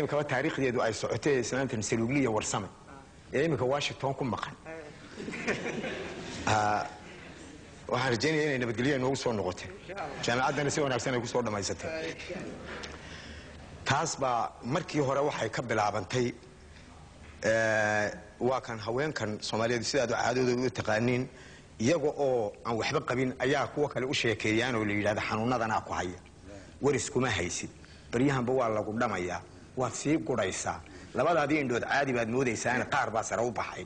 كمان تاريخ ديدو أي سعوتة سنة سلوكية ورسمة يعني إمك واشنطن كم مقن waxaan rajaynayaa inay nabadgelyo noogu soo noqoto jaamacadana si wanaagsan ay ku soo dhamaysatay taas baa markii hore waxay ka bilaabantay waa kan haweenkan Soomaaliyeed sidaad caadadooda u taqaaniin iyaga oo aan waxba qabin ayaa kuwa kale u sheekeeyaan oo la yiraahdo xanuunadana ku haya waris kuma haysid bariyahanba waa lagu dhamayaa waad sii gudaysaa labadaadii indhood caadi baad moodaysaa in qaar baa sare u baxay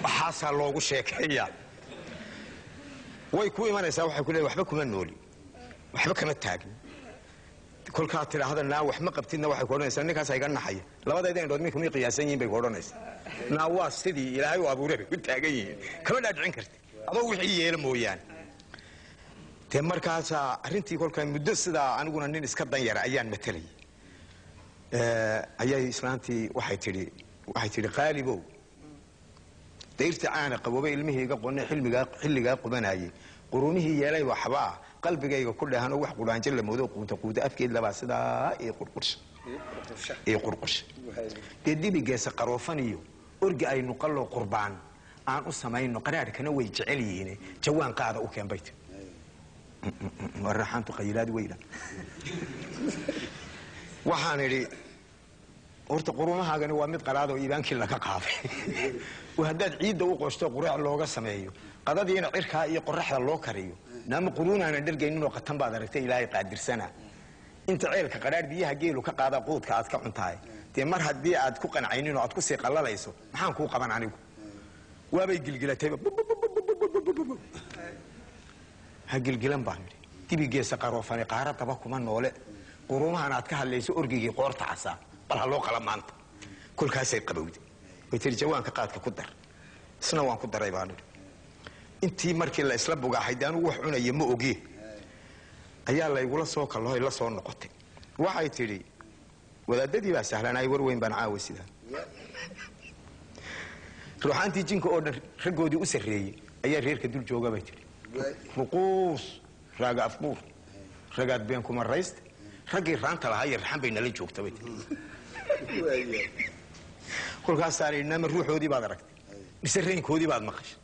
waxaasa loogu sheekeeyaa way ku imanaysaa waxay ku leeyahay waxba kuma nooli waxba kama taagin kolka tiraahdaa wax ma qabtidna waxay ku oranaysaa ninkaas ay ganaxay labadayda indhood mid kuma qiyaasan yihiin bay ku oranaysaa waa sidii ilaahay u abuuray ku taagan yihiin kama dhaadhicin kartid adoo wixii yeelo mooyaan te markaas arintii kolka muddo sida aniguna nin iska dan yar ayaan matalay ayay islaantii waxay tiri qaalibow deyrta caana qabooba ilmihayga qonay xilliga qubanayay quruumihii yeelay waxba qalbigayga ku dhahan oo wax quraanjin la moodo quuta afkeed laba sida ee qurqursh dibigeesa qaroofan iyo orgi ay nuqallo qurbaan aan u sameeyno qaraarkana way jecel yihiin jawaan qaada u keen bayt waraxantu qaylaad weyna waxaan iri horta quruumahaagani waa mid qaraad oo iibaankii laga qaaday وهداد عيد دو قشطة قراء لوجا سمايو قضاء هنا عركها يقرح الله كريو نام قرونا أنا درجة إنه قتم بعد ركتي إلهي قادر سنة أنت عيلك قرار بيها جيل وكقاعدة قود كعاد كعنتاي تمر هاد بيها عاد كوكن عينين وعاد كوسيق الله ليسو محن كوكا من عنيكو وابي جلجلتي هجلجلن بعمري تبي جيس قروفاني قارة تباكو من نولة قرونا أنا عاد كهالليسو أرجي قارة عسى بل هاللو قلم أنت كل كاسي قبودي ويتري جوانك قادك كدر سنوان كدر أيبانو انتي مركي الله إسلام بقى حيدان ووحونا يمو أجيه أيا الله يقول صوك الله إلا صور نقطة وحي تري وذا ددي بس سهلان أي وروين بنعاوي سيدا روحان تيجينك أورد رجو دي أسرية أيا غير كدول جوجا بيتري رقوص راجع أفكور رجعت بينكم الرئيس رجع رانت على هاي الرحم بين اللي جوك تبيت كل كاس صار إنما الروح ودي بعد ركض مسرين كودي بعد مخش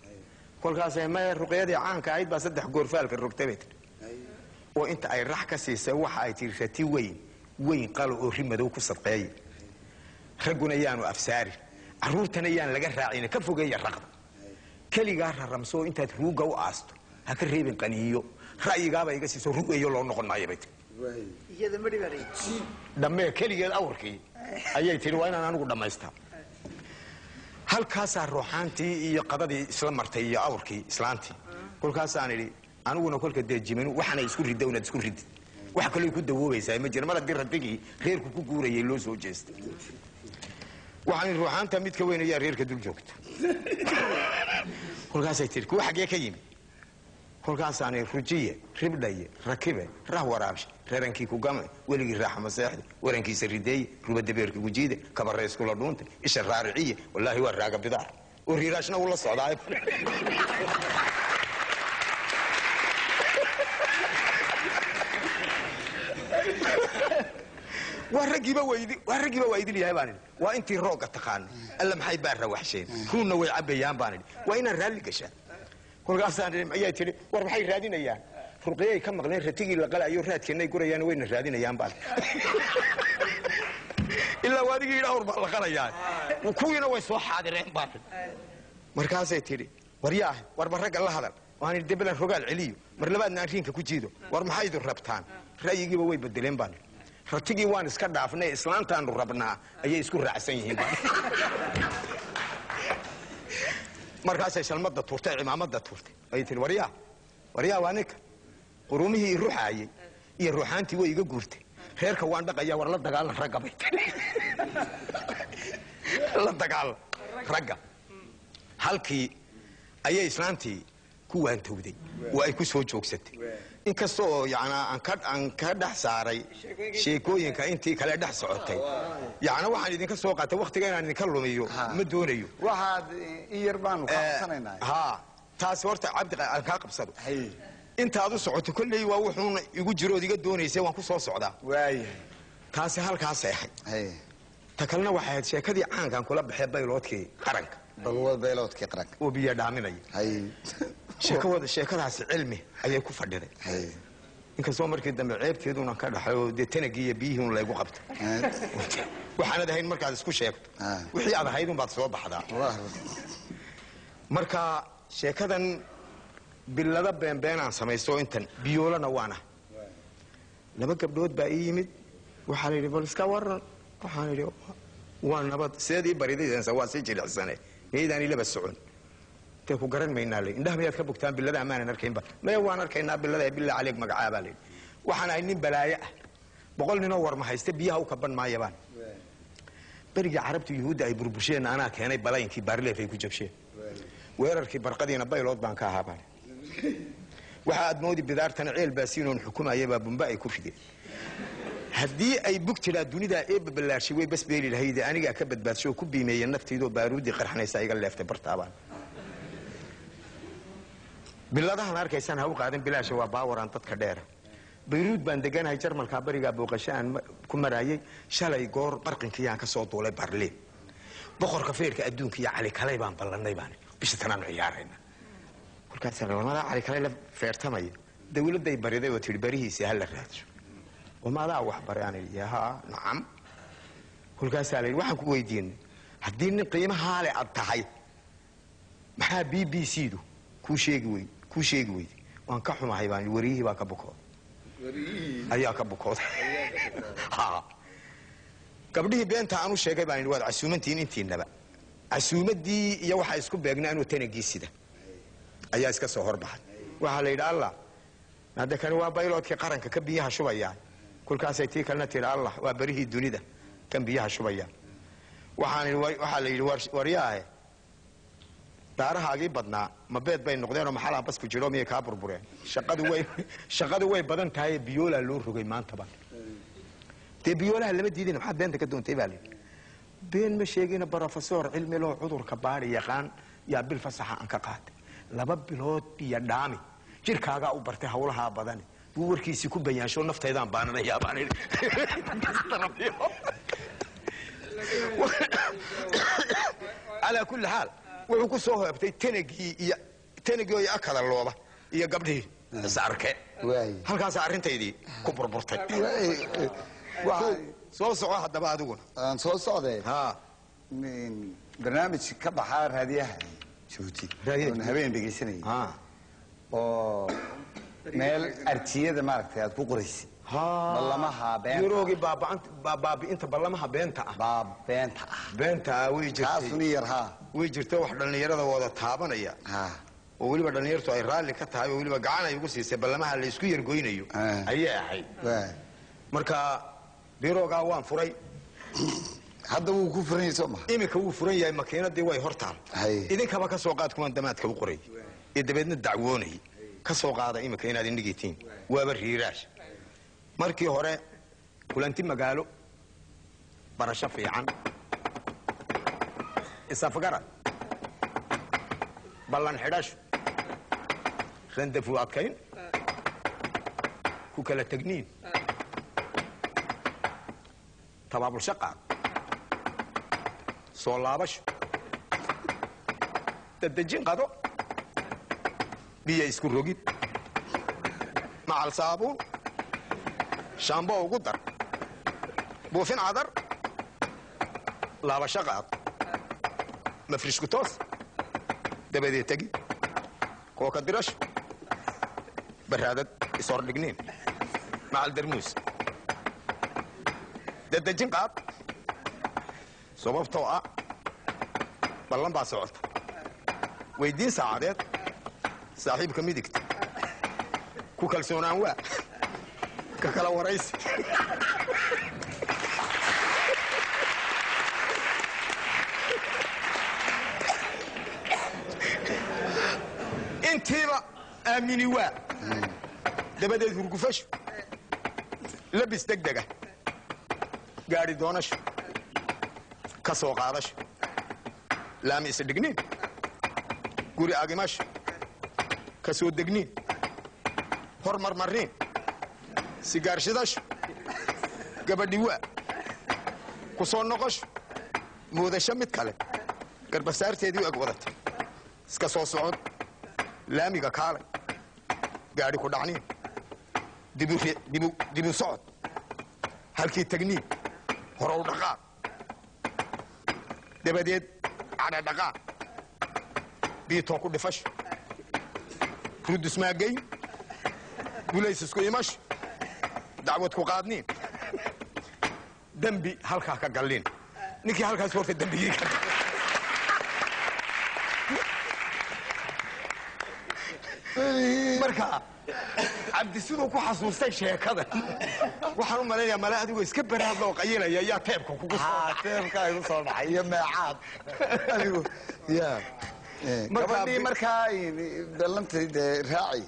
كل كاس ما الرقية دي عانك عيد بس صدق غرفة في الركتبت وأنت أي راح كسيسة وحاي تيرفتي وين قالوا أريم دوك الصدقية خرجنا يان وأفساري عرورتنا يان لقى راعينا كفوا جاي الرقض كلي جار الرمسو أنت تروجا وأستو هكرهين قنيو رأي جابا يقصي سروق يلون نقول ما يبيت هذا مري مري دمه كلي جال أوركي أيه تروينا أنا نقول دم يستها هل كاسر روحانتي يقضي إسلام مرتي أوركي إسلامتي كل كاسر أنا وأنا كل كده جميل وحنا يسكر الدولة تسكر الد وحكي يكون دوبه يساي مجرد ما تدير ردقي غير كوكورة يلوز وجست وحنا روحانته متكون يا غير كدول جوكت كل كاسر تركوا حاجة كيم كل كاسر أنا رجية ربدية ركبة راه رابش رانكي كوجام ولقي راح مساحد ورانكي سردي روبا دبيرك وجيده كبر رئيس كل دونت إيش الرارعية والله هو الراقب بدار وريراشنا والله صعداء والرقيبة ويدي لي هاي وأنتي روقة تقان ألا محي بارة وحشين كلنا ويعبي يان باني وين الرالي قشان كل قاصان أيها تري وربحي رادين أيام فرقية كم مغنين رتيجي لقلا يورات كنا يقول يا وين الرادين أيام بان إلا وادي يدور بالخلا يان وكوينا ويسوح حاضرين بان مركزي تري ورياه وربرق الله هذا وأنا الدبل الرجال عليو مرلبات نارين كوجيدو ورمحي ذو الربطان رأيي جيبوا ويبدلين بان رتيجي وان اسكت عفني إسلام تان ربنا أيه يسكر رأسين مركز إيش المدة تورتي مع مدة تورتي أيتين ورياه وانك قرومه يروح عاي يروح أنت ويجي جورتي خير كوان بقى يا ورلا دقال رقبت لا دقال رقب halkii ayay islaantii ku waantowday oo ay ku soo joogsatay inkastoo aan ka dhax saaray sheekooyinka intii kale dhax socotay waxaan idinka soo qaatay waqtiga inaan idinka lumiyo ma doonayo waxaad iyar baanu ka qabsanaynaa taas horta cabdi aan ka qabsado intaad u socoto kulli waa wuxuu igu jiro iga doonaysay waan ku soo socdaa waay taas halkaas ay تكلنا واحد شيكدي عان كان كلا بحب بيلوتكي قرنك balwad beeloodkii qaranka وبيا دامني hay sheekadaas cilmi ayay ku fadhiday hay inkastoo markii dambe ceebteeduna ka dhaxayo de tanagiya biyihii un laygu qabto waxaan ahayn markaad isku sheegto wixii aad ahayd un baad soo baxdaa marka sheekadan bilada beenbeenaan samaysto intan biyoolana waana laba gabdhood baa ii yimid waxaa la yidhi bal iska waran waxaan yidhi waa nabad seedii baridaysa waa sii jilicsanay meydaan ilaba socon te ku garan maynaa le indhaha miyaad ka bogtaan bilada amaanan arkaynba maya waan arkaynaa bilada bilaa caleeg magacaabaa le waxaan ahay nin balaayo ah 100 ninoo war ma haysta biyaha u kaban maayabaan berigii carabtu yuhuudda ay burbursheen anaa keenay balaynkii baarleef ay ku jabsheen weerarkii barqadiina baylood baan ka ahaabaan waxa aad moodi bidaartan ceel baasiinoon xukumayaba bumba ay ku fideen haddii ay bugtiraa dunida ee babalaashay way bas beeli lahayd aniga ka badbaadsho ku biimeeyay nafteedo baaruudi qarxanaysa iga leeftay bartaabaan biladahan arkaysan ha u qaadan bilaasha waa baawaran dadka dheer bayruud baan deganahay jarmalka bariga booqashaan ku maraayay shalay goor barqinkii aan ka soo duulay Berlin boqorka feerka adduunka iyo cali kalay baan ballanay baan bisha tanaan ciyaarayna kulkaas walaal cali kalay la feertamay dawladday bariday oo tii barihiisa hal la raadsho وما وحبر يعني ياها نعم كل كاس علي waxaan ku weydiin hadii nin qiimaha leh aad tahay maxaa BBC du ku sheegi weyd waan ka xumahay baan wariyihii baa ka bukood ayaa ka bukood ha gabdhihii beenta aanu sheegay baan waad casuumantiin intiinaba casuumadii iyo waxa isku beegnaa inuu tanagiisida ayaa iska soo horbaxay waxa la yiraahdaa Allah hada kan waa bayloodkii qaranka ka biyaha shubaya kulkaasay tii kalna tiri Allah waa barihii dunida kan biyaha shubaya waxa la yiri wariyaaye daarahaagii badnaa ma beed bay noqdeen oo maxaa bas ku jiro miyay ka burbureen shaqadu way badan tahay biyoola loo rogay maanta ba te biyoolaha lama diidin maxaa beenta ka doontay baa been ma sheegina professor cilmi loo cudurka baari yaqaan yaa bil fasaxa aan ka qaatay 2 bilood biyo dhaami jirkaaga u bartay hawlaha badan buu warkiisi ku bayaansho nafteedaan baananayaa baan على كل حال wuxuu soo hoobtay tanagii iyo akala looba iyo gabdhii saarke halkaas arintaydii ku burburtay soo soco hadaba adiguna aan soo socday ha barnaamij ka baxaa raadiyaha Djibouti oo habeen dhageysanay ha oo meel artiyada maaragtay aad ku qoraysid ballamaha beenta yuroogi baabi inta ballamaha beenta ah beenta way jirtay taasuna yar ha way jirtay wax dhalinyarada wada taabanaya ha oo waliba dhalinyartu ay raali ka tahay oo waliba gacan ay ugu siisay ballamaha la isku yargoynayo ayay ahayd marka birooga waan furay hadda wuu ku furan yahay Soomaa imika wuu furan yahay makiinadii way hortaan idinkaba ka soo qaad kuman damaadka u qoray ee dabeedna dacwoonay ka soo qaada imika inaad indhigitiin waaba riiraash markii hore kulanti magaalo barasho fiican isafgara ballan xidhash randafu adkayn ku kala tagniin tabaabul shaqa soo laabash dadajin qado biyo isku rogid macal saabuun shaambo ugu dar buufin cadar laabasho qaad mafrishku toos dabadeed tegi kooka dirash baraadad isor dhigniin macal darmuus dadajin qaad sababtoo ah ballan baa socota weydiin saacadeed saaxiibka midigta ku kalsoonaan waa ka kala waraysi intiiba aamini waa dabadeed hurgufashu labis degdega gaari doonashu ka soo qaadashu laami isdhigniin guri agimashu ka soo degniin hormarmarniin sigaar shidashu gabadhi waa ku soo noqosho muudasho mid kale garbasaarteedii ag wadatay iska soo socod laamiga kaalay gaadhi ku dhacniin dibu socod halkii tagniin horow dhaqaaq dabadeed cadha dhaqaaq biitoo ku dhifasho rudusmaagay gulays isku imasho dacwad ku qaadniin dembi halkaa ka galliin ninkii halkaas horta dembigii ka marka cabdi siduu ku xasuustay sheekada waxaan u malaynayaa male adigoo iska baraadla oo qayilaya ayaa teebka kugu teebka igu soo dhacay iyo meecaad adigu ya gabadhii markaa ballantay dee raaci